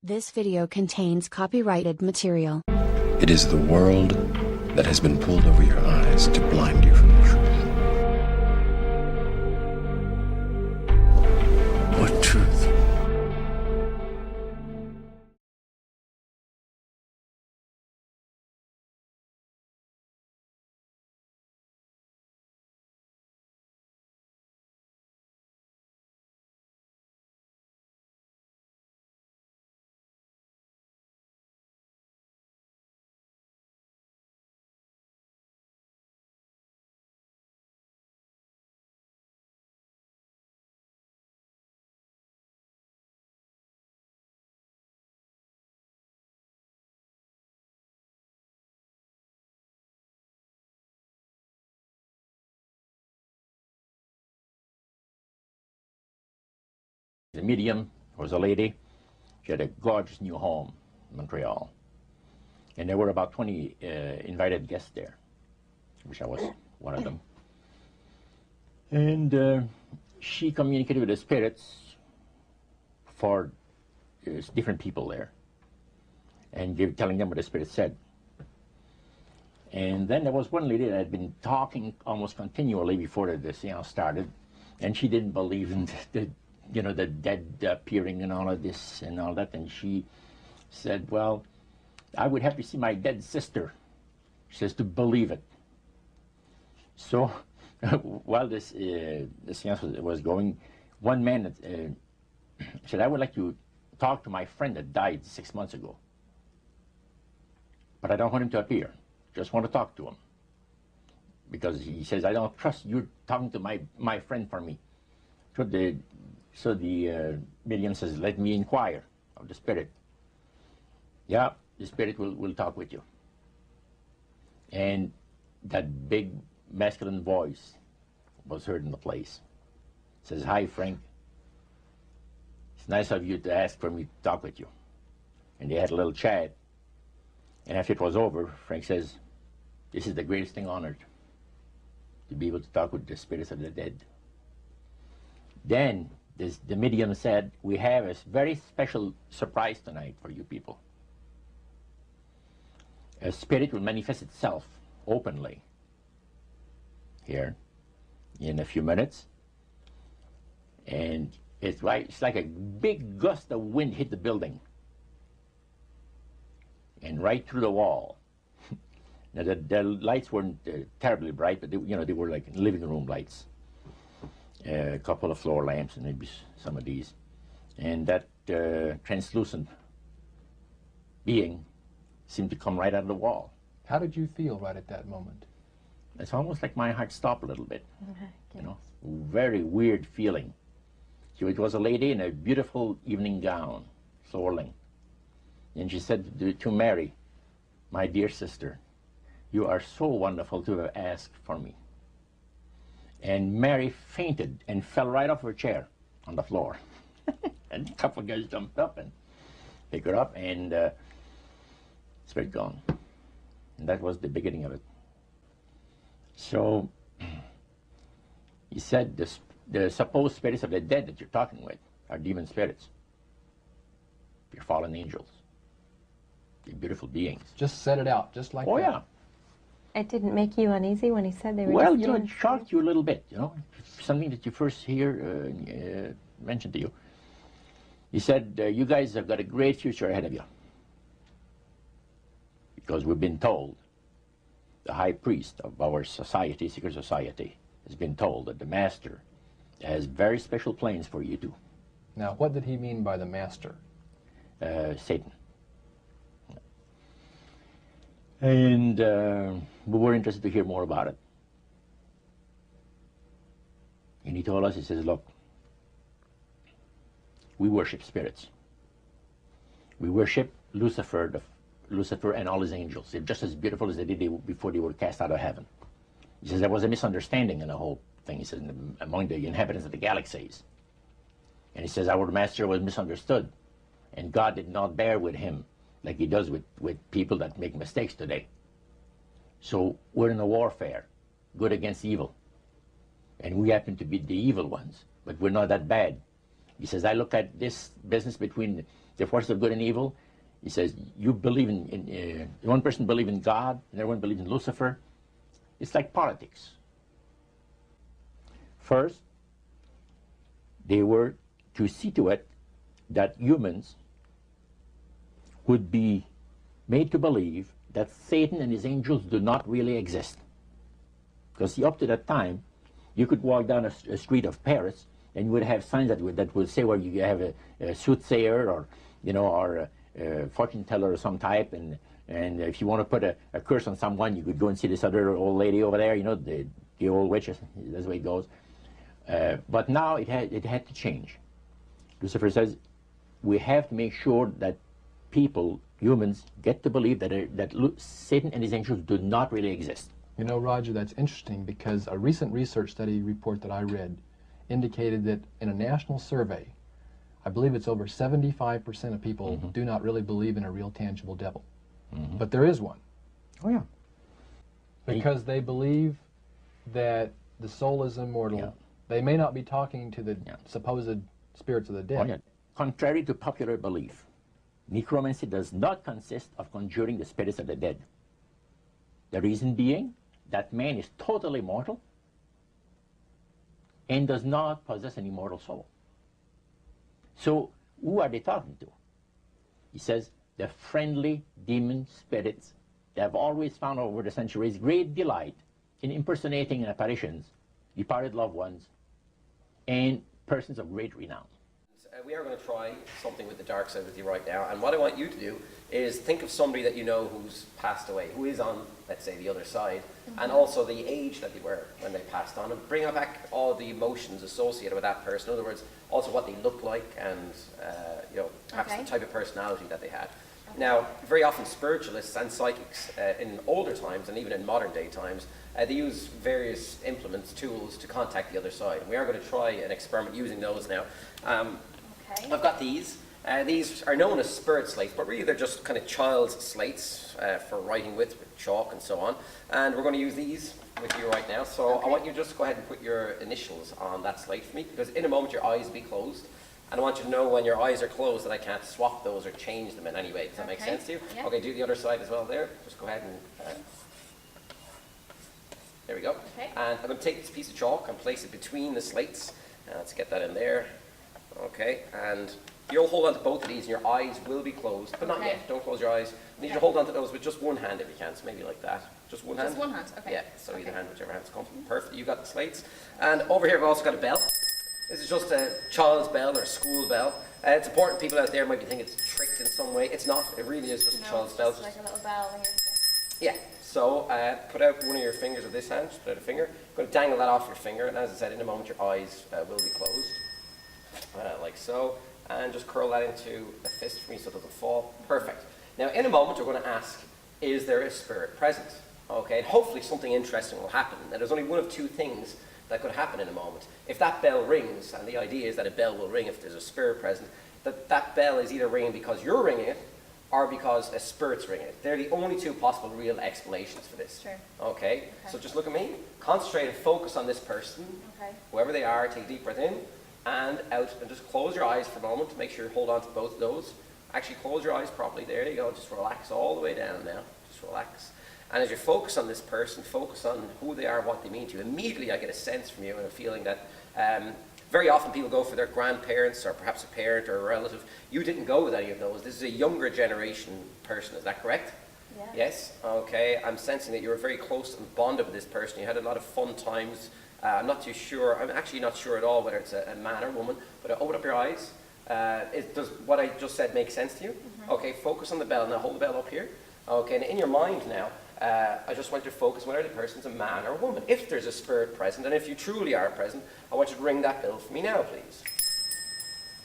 This video contains copyrighted material. It is the world that has been pulled over your eyes to blind you from the truth. What truth? The medium was a lady. She had a gorgeous new home in Montreal. And there were about 20 invited guests there, which I was one of them. And she communicated with the spirits for different people there and telling them what the spirit said. And then there was one lady that had been talking almost continually before the seance started, and she didn't believe in the dead appearing and all of this and all that. And she said, well, I would have to see my dead sister, she says, to believe it. So while this the seance was going, one man said, I would like to talk to my friend that died 6 months ago, but I don't want him to appear. Just want to talk to him. Because he says, I don't trust you talking to my friend for me. So the medium says, let me inquire of the spirit. Yeah, the spirit will talk with you. And that big masculine voice was heard in the place. It says, hi, Frank. It's nice of you to ask for me to talk with you. And they had a little chat. And after it was over, Frank says, this is the greatest thing on earth, to be able to talk with the spirits of the dead. Then the medium said, we have a very special surprise tonight for you people. A spirit will manifest itself openly here in a few minutes. And it's like a big gust of wind hit the building and right through the wall. Now the lights weren't terribly bright, but they were like living room lights. A couple of floor lamps and maybe some of these. And that translucent being seemed to come right out of the wall. How did you feel right at that moment? It's almost like my heart stopped a little bit. Very weird feeling. It was a lady in a beautiful evening gown, swirling. And she said to Mary, my dear sister, you are so wonderful to have asked for me. And Mary fainted and fell right off her chair on the floor. And a couple of guys jumped up and picked her up, and spirit gone. And that was the beginning of it. So he said the supposed spirits of the dead that you're talking with are demon spirits. Your fallen angels. You're beautiful beings. Just set it out, just like that. Oh, yeah. It didn't make you uneasy when he said they were Well, just it shocked you a little bit, something that you first hear mentioned to you. He said, you guys have got a great future ahead of you. Because we've been told, the high priest of our society, secret society, has been told that the master has very special plans for you too. Now, what did he mean by the master? Satan. And we were interested to hear more about it. And he told us, he says, look, we worship spirits. We worship Lucifer and all his angels. They're just as beautiful as they did before they were cast out of heaven. He says there was a misunderstanding in the whole thing, he says, among the inhabitants of the galaxies. And he says our master was misunderstood, and God did not bear with him like he does with people that make mistakes today. So we're in a warfare, good against evil. And we happen to be the evil ones, but we're not that bad. He says, I look at this business between the forces of good and evil. He says, you believe in one person believes in God, and everyone believes in Lucifer. It's like politics. First, they were to see to it that humans would be made to believe that Satan and his angels do not really exist. Because see, up to that time, you could walk down a street of Paris and you would have signs that would say, well, you have a soothsayer or, or a fortune teller of some type, and if you want to put a curse on someone, you could go and see this other old lady over there, the old witch, that's the way it goes. But now it had to change. Lucifer says, we have to make sure that people, humans, get to believe that Satan and his angels do not really exist. You know, Roger, that's interesting because a recent research study report that I read indicated that in a national survey, I believe it's over 75% of people do not really believe in a real tangible devil. But there is one. Oh, yeah. Because they believe that the soul is immortal. Yeah. They may not be talking to the supposed spirits of the dead. Oh, yeah. Contrary to popular belief, necromancy does not consist of conjuring the spirits of the dead. The reason being that man is totally mortal and does not possess an immortal soul. So who are they talking to? He says, the friendly demon spirits that have always found over the centuries great delight in impersonating in apparitions departed loved ones and persons of great renown. We are going to try something with the dark side with you right now, and what I want you to do is think of somebody that you know who's passed away, who is on, let's say, the other side, and also the age that they were when they passed on, and bring back all the emotions associated with that person. In other words, also what they look like and, perhaps the type of personality that they had. Now, very often spiritualists and psychics in older times and even in modern day times, they use various implements, tools to contact the other side. And we are going to try an experiment using those now. I've got these. These are known as spirit slates, but really they're just kind of child's slates for writing with chalk and so on. And we're going to use these with you right now. So I want you to just go ahead and put your initials on that slate for me, because in a moment your eyes will be closed. And I want you to know when your eyes are closed that I can't swap those or change them in any way. Does that make sense to you? Yeah. Okay, do the other side as well there. Just go ahead and... there we go. Okay. And I'm going to take this piece of chalk and place it between the slates. Let's get that in there. Okay, and you'll hold on to both of these and your eyes will be closed, but not yet. Don't close your eyes. I need you to hold on to those with just one hand if you can, so maybe like that. Just one hand? Just one hand, okay. Yeah, so either hand, whichever hand's comfortable. Perfect, you got the slates. And over here I've also got a bell. This is just a child's bell or a school bell. It's important, people out there might be thinking it's tricked in some way. It's not, it really is just a child's bell. It's like a little bell. Yeah, so put out one of your fingers of this hand, just put out a finger. I'm going to dangle that off your finger, and as I said, in a moment your eyes will be closed. Like so, and just curl that into a fist for me so it doesn't fall. Perfect. Now in a moment we're going to ask, is there a spirit present? Okay, and hopefully something interesting will happen. Now there's only one of two things that could happen in a moment. If that bell rings, and the idea is that a bell will ring if there's a spirit present, that bell is either ringing because you're ringing it, or because a spirit's ringing it. They're the only two possible real explanations for this. Sure. Okay, so just look at me, concentrate and focus on this person, whoever they are. Take a deep breath in and out, and just close your eyes for a moment. Make sure you hold on to both of those. Actually close your eyes properly. There you go. Just relax all the way down now. Just relax. And as you focus on this person, focus on who they are, what they mean to you. Immediately I get a sense from you and a feeling that very often people go for their grandparents or perhaps a parent or a relative. You didn't go with any of those. This is a younger generation person. Is that correct? Yeah. Yes? Okay. I'm sensing that you were very close and bonded with this person. You had a lot of fun times. I'm not too sure. I'm actually not sure at all whether it's a man or woman. But open up your eyes. Does what I just said make sense to you? Okay. Focus on the bell. Now hold the bell up here. Okay. And in your mind now, I just want you to focus whether the person's a man or a woman. If there's a spirit present, and if you truly are present, I want you to ring that bell for me now, please.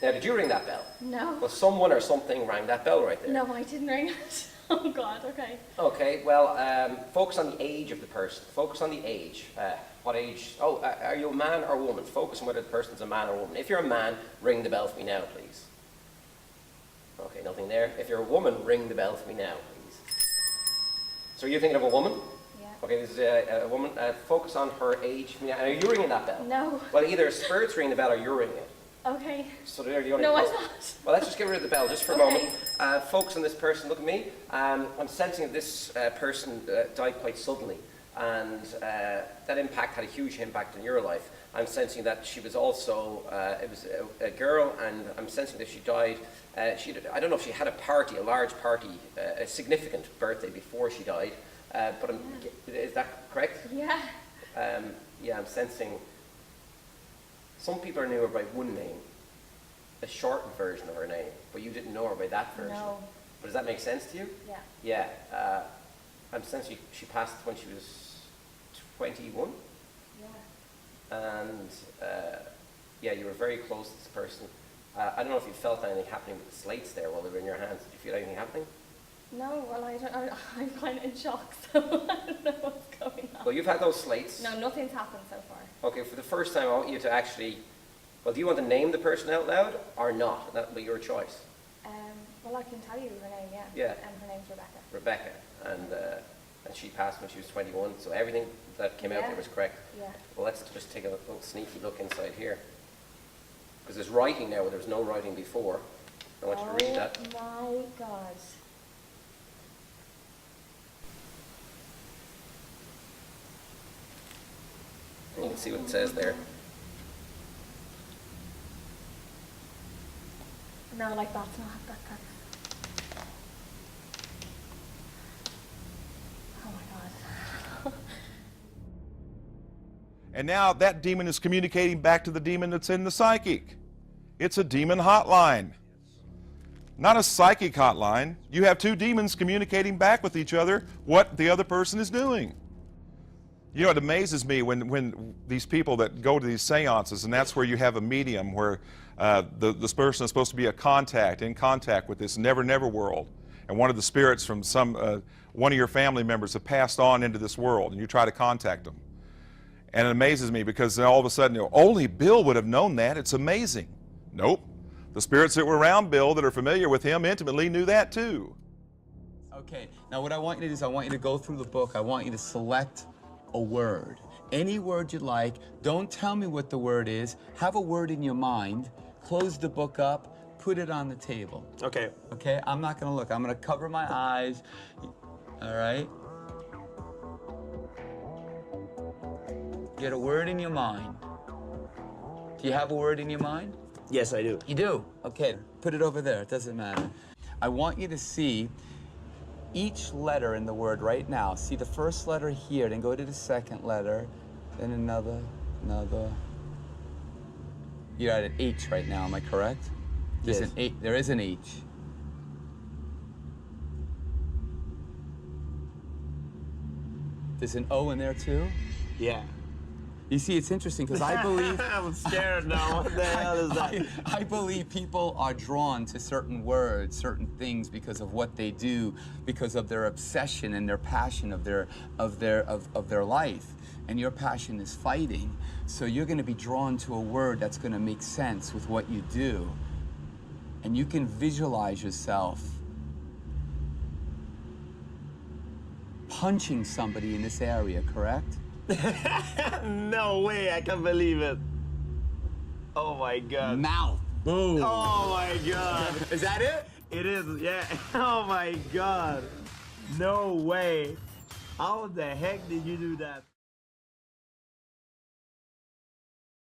Now, did you ring that bell? No. Well, someone or something rang that bell right there. No, I didn't ring it. Oh God, okay. Okay, well, focus on the age of the person. Focus on the age. What age? Oh, are you a man or a woman? Focus on whether the person's a man or a woman. If you're a man, ring the bell for me now, please. Okay, nothing there. If you're a woman, ring the bell for me now, please. So you're thinking of a woman? Yeah. Okay, this is a woman. Focus on her age. Are you ringing that bell? No. Well, either a spirit's ringing the bell or you're ringing it. Okay. So they're the only No, I'm person. not. Well, let's just get rid of the bell just for a Okay. moment. Focus on this person. Look at me. I'm sensing that this person died quite suddenly, and that impact had a huge impact on your life. I'm sensing that she was also, it was a girl, and I'm sensing that she died. I don't know if she had a party, a large party, a significant birthday before she died, but is that correct? Yeah. Yeah, I'm sensing some people knew her by one name, a shortened version of her name, but you didn't know her by that version. No. But does that make sense to you? Yeah. Yeah. I'm sensing she passed when she was 21. Yeah. And yeah, you were very close to this person. I don't know if you felt anything happening with the slates there while they were in your hands. Did you feel anything happening? No, well, I'm kind of in shock, so I don't know what's going on. Well, you've had those slates. No, nothing's happened so far. Okay, for the first time, I want you to actually, well, do you want to name the person out loud or not? That'll be your choice. Well, I can tell you her name, yeah. Yeah. And her name's Rebecca. Rebecca, and she passed when she was 21, so everything that came out Yeah. there was correct. Yeah. Well, let's just take a little sneaky look inside here. Because there's writing now where there was no writing before. I want you to read that. Oh my God. And you can see what it says there. No, like that's not that's. Oh my God. And now that demon is communicating back to the demon that's in the psychic. It's a demon hotline. Not a psychic hotline. You have two demons communicating back with each other what the other person is doing. You know, it amazes me when these people that go to these seances, and that's where you have a medium where this person is supposed to be in contact with this never world. And one of the spirits from one of your family members have passed on into this world, and you try to contact them. And it amazes me because then all of a sudden, only Bill would have known that. It's amazing. Nope. The spirits that were around Bill that are familiar with him intimately knew that too. Okay, now what I want you to do is I want you to go through the book. I want you to select a word. Any word you like. Don't tell me what the word is. Have a word in your mind. Close the book up. Put it on the table. Okay. Okay, I'm not gonna look. I'm gonna cover my eyes. All right? Get a word in your mind. Do you have a word in your mind? Yes, I do. You do? Okay, put it over there. It doesn't matter. I want you to see each letter in the word right now. See the first letter here, then go to the second letter, then another. You're at an H right now, am I correct? There's Yes. an H. There is an H. There's an O in there too? Yeah. You see, it's interesting because I believe... I'm scared now. What the hell is that? I believe people are drawn to certain words, certain things because of what they do, because of their obsession and their passion of their life. And your passion is fighting, so you're going to be drawn to a word that's going to make sense with what you do. And you can visualize yourself punching somebody in this area, correct? No way, I can't believe it. Oh my God. Mouth. Boom. Oh my God. Is that it? It is, yeah. Oh my God. No way. How the heck did you do that?